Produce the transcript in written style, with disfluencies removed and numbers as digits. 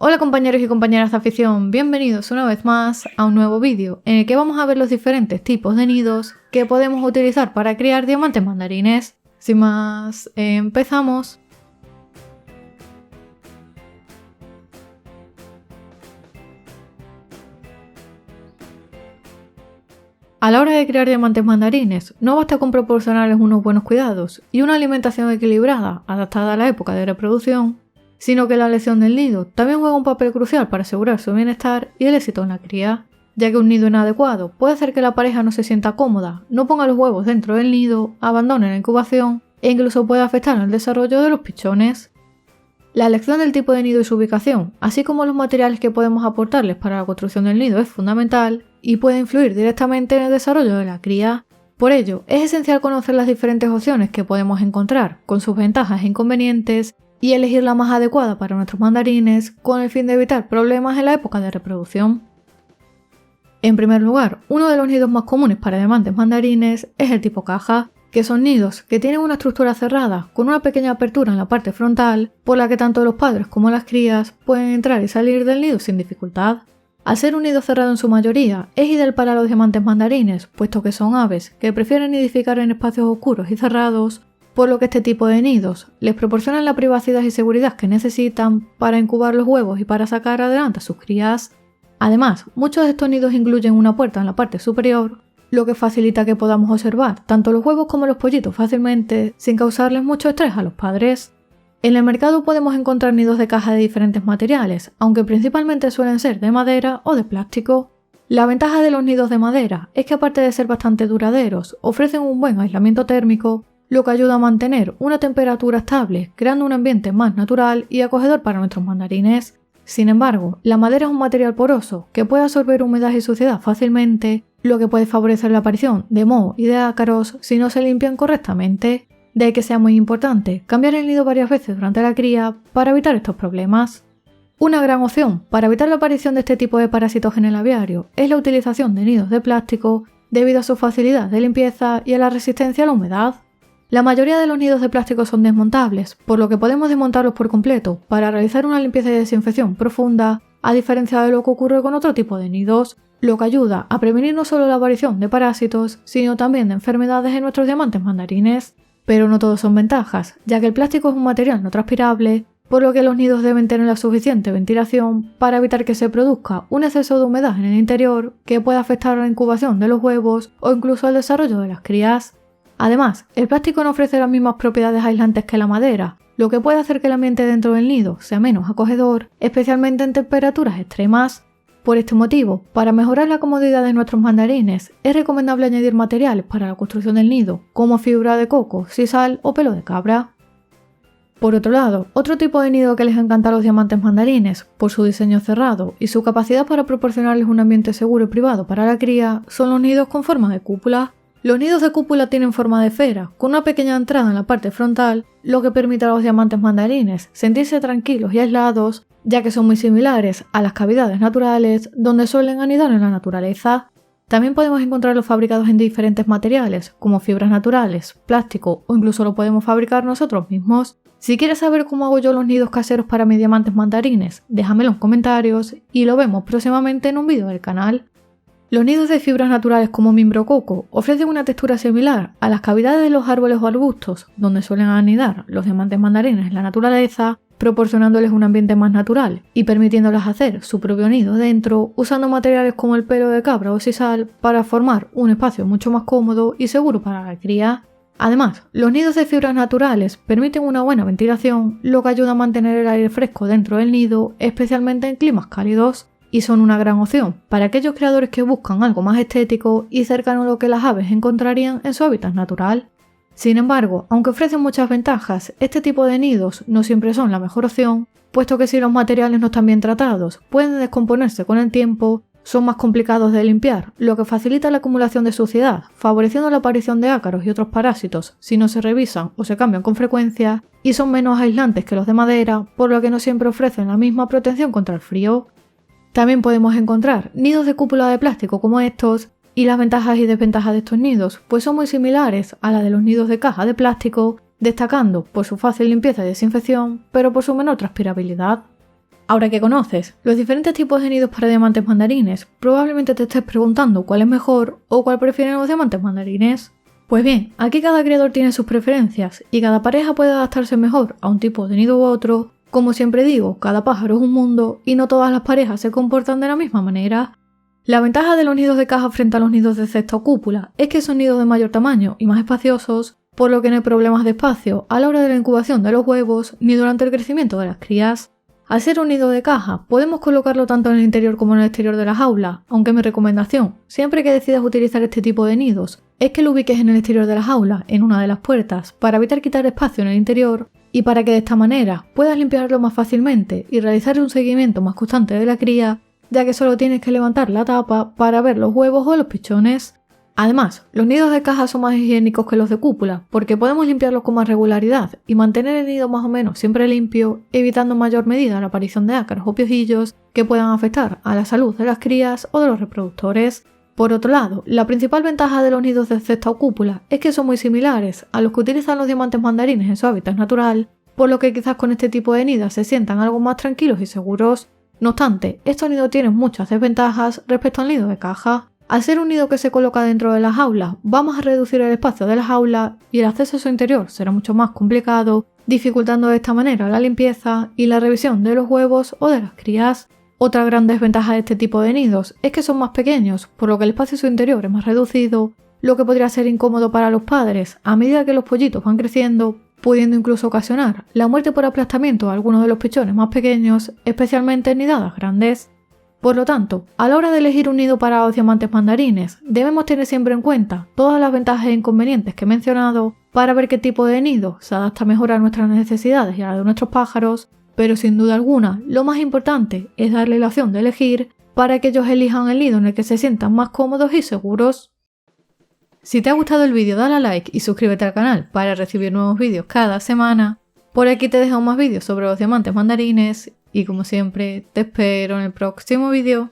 Hola compañeros y compañeras de afición, bienvenidos una vez más a un nuevo vídeo en el que vamos a ver los diferentes tipos de nidos que podemos utilizar para criar diamantes mandarines. Sin más, empezamos. A la hora de criar diamantes mandarines, no basta con proporcionarles unos buenos cuidados y una alimentación equilibrada, adaptada a la época de reproducción, sino que la elección del nido también juega un papel crucial para asegurar su bienestar y el éxito en la cría, ya que un nido inadecuado puede hacer que la pareja no se sienta cómoda, no ponga los huevos dentro del nido, abandone la incubación e incluso puede afectar el desarrollo de los pichones. La elección del tipo de nido y su ubicación, así como los materiales que podemos aportarles para la construcción del nido, es fundamental y puede influir directamente en el desarrollo de la cría. Por ello, es esencial conocer las diferentes opciones que podemos encontrar, con sus ventajas e inconvenientes, y elegir la más adecuada para nuestros mandarines con el fin de evitar problemas en la época de reproducción. En primer lugar, uno de los nidos más comunes para diamantes mandarines es el tipo caja, que son nidos que tienen una estructura cerrada con una pequeña apertura en la parte frontal por la que tanto los padres como las crías pueden entrar y salir del nido sin dificultad. Al ser un nido cerrado en su mayoría, es ideal para los diamantes mandarines, puesto que son aves que prefieren nidificar en espacios oscuros y cerrados, por lo que este tipo de nidos les proporcionan la privacidad y seguridad que necesitan para incubar los huevos y para sacar adelante a sus crías. Además, muchos de estos nidos incluyen una puerta en la parte superior, lo que facilita que podamos observar tanto los huevos como los pollitos fácilmente sin causarles mucho estrés a los padres. En el mercado podemos encontrar nidos de caja de diferentes materiales, aunque principalmente suelen ser de madera o de plástico. La ventaja de los nidos de madera es que aparte de ser bastante duraderos, ofrecen un buen aislamiento térmico, lo que ayuda a mantener una temperatura estable, creando un ambiente más natural y acogedor para nuestros mandarines. Sin embargo, la madera es un material poroso que puede absorber humedad y suciedad fácilmente, lo que puede favorecer la aparición de moho y de ácaros si no se limpian correctamente. De ahí que sea muy importante cambiar el nido varias veces durante la cría para evitar estos problemas. Una gran opción para evitar la aparición de este tipo de parásitos en el aviario es la utilización de nidos de plástico debido a su facilidad de limpieza y a la resistencia a la humedad. La mayoría de los nidos de plástico son desmontables, por lo que podemos desmontarlos por completo para realizar una limpieza y desinfección profunda, a diferencia de lo que ocurre con otro tipo de nidos, lo que ayuda a prevenir no solo la aparición de parásitos, sino también de enfermedades en nuestros diamantes mandarines. Pero no todos son ventajas, ya que el plástico es un material no transpirable, por lo que los nidos deben tener la suficiente ventilación para evitar que se produzca un exceso de humedad en el interior que pueda afectar a la incubación de los huevos o incluso al desarrollo de las crías. Además, el plástico no ofrece las mismas propiedades aislantes que la madera, lo que puede hacer que el ambiente dentro del nido sea menos acogedor, especialmente en temperaturas extremas. Por este motivo, para mejorar la comodidad de nuestros mandarines, es recomendable añadir materiales para la construcción del nido, como fibra de coco, sisal o pelo de cabra. Por otro lado, otro tipo de nido que les encanta a los diamantes mandarines, por su diseño cerrado y su capacidad para proporcionarles un ambiente seguro y privado para la cría, son los nidos con forma de cúpula. Los nidos de cúpula tienen forma de esfera, con una pequeña entrada en la parte frontal, lo que permite a los diamantes mandarines sentirse tranquilos y aislados, ya que son muy similares a las cavidades naturales donde suelen anidar en la naturaleza. También podemos encontrarlos fabricados en diferentes materiales, como fibras naturales, plástico o incluso lo podemos fabricar nosotros mismos. Si quieres saber cómo hago yo los nidos caseros para mis diamantes mandarines, déjamelo en comentarios y lo vemos próximamente en un vídeo del canal. Los nidos de fibras naturales como mimbro coco ofrecen una textura similar a las cavidades de los árboles o arbustos, donde suelen anidar los diamantes mandarines en la naturaleza, proporcionándoles un ambiente más natural y permitiéndoles hacer su propio nido dentro, usando materiales como el pelo de cabra o sisal para formar un espacio mucho más cómodo y seguro para la cría. Además, los nidos de fibras naturales permiten una buena ventilación, lo que ayuda a mantener el aire fresco dentro del nido, especialmente en climas cálidos, y son una gran opción para aquellos creadores que buscan algo más estético y cercano a lo que las aves encontrarían en su hábitat natural. Sin embargo, aunque ofrecen muchas ventajas, este tipo de nidos no siempre son la mejor opción, puesto que si los materiales no están bien tratados, pueden descomponerse con el tiempo, son más complicados de limpiar, lo que facilita la acumulación de suciedad, favoreciendo la aparición de ácaros y otros parásitos si no se revisan o se cambian con frecuencia, y son menos aislantes que los de madera, por lo que no siempre ofrecen la misma protección contra el frío. También podemos encontrar nidos de cúpula de plástico como estos, y las ventajas y desventajas de estos nidos pues son muy similares a las de los nidos de caja de plástico, destacando por su fácil limpieza y desinfección, pero por su menor transpirabilidad. Ahora que conoces los diferentes tipos de nidos para diamantes mandarines, probablemente te estés preguntando cuál es mejor o cuál prefieren los diamantes mandarines. Pues bien, aquí cada criador tiene sus preferencias y cada pareja puede adaptarse mejor a un tipo de nido u otro. Como siempre digo, cada pájaro es un mundo y no todas las parejas se comportan de la misma manera. La ventaja de los nidos de caja frente a los nidos de cesta o cúpula es que son nidos de mayor tamaño y más espaciosos, por lo que no hay problemas de espacio a la hora de la incubación de los huevos ni durante el crecimiento de las crías. Al ser un nido de caja, podemos colocarlo tanto en el interior como en el exterior de la jaula, aunque mi recomendación, siempre que decidas utilizar este tipo de nidos, es que lo ubiques en el exterior de la jaula, en una de las puertas, para evitar quitar espacio en el interior y para que de esta manera puedas limpiarlo más fácilmente y realizar un seguimiento más constante de la cría, ya que solo tienes que levantar la tapa para ver los huevos o los pichones. Además, los nidos de caja son más higiénicos que los de cúpula, porque podemos limpiarlos con más regularidad y mantener el nido más o menos siempre limpio, evitando en mayor medida la aparición de ácaros o piojillos que puedan afectar a la salud de las crías o de los reproductores. Por otro lado, la principal ventaja de los nidos de cesta o cúpula es que son muy similares a los que utilizan los diamantes mandarines en su hábitat natural, por lo que quizás con este tipo de nidos se sientan algo más tranquilos y seguros. No obstante, estos nidos tienen muchas desventajas respecto al nido de caja. Al ser un nido que se coloca dentro de la jaula, vamos a reducir el espacio de la jaula y el acceso a su interior será mucho más complicado, dificultando de esta manera la limpieza y la revisión de los huevos o de las crías. Otra gran desventaja de este tipo de nidos es que son más pequeños, por lo que el espacio a su interior es más reducido, lo que podría ser incómodo para los padres a medida que los pollitos van creciendo, pudiendo incluso ocasionar la muerte por aplastamiento a algunos de los pichones más pequeños, especialmente en nidadas grandes. Por lo tanto, a la hora de elegir un nido para los diamantes mandarines, debemos tener siempre en cuenta todas las ventajas e inconvenientes que he mencionado para ver qué tipo de nido se adapta mejor a nuestras necesidades y a la de nuestros pájaros, pero sin duda alguna, lo más importante es darle la opción de elegir para que ellos elijan el nido en el que se sientan más cómodos y seguros. Si te ha gustado el vídeo, dale a like y suscríbete al canal para recibir nuevos vídeos cada semana. Por aquí te dejo más vídeos sobre los diamantes mandarines y como siempre te espero en el próximo vídeo.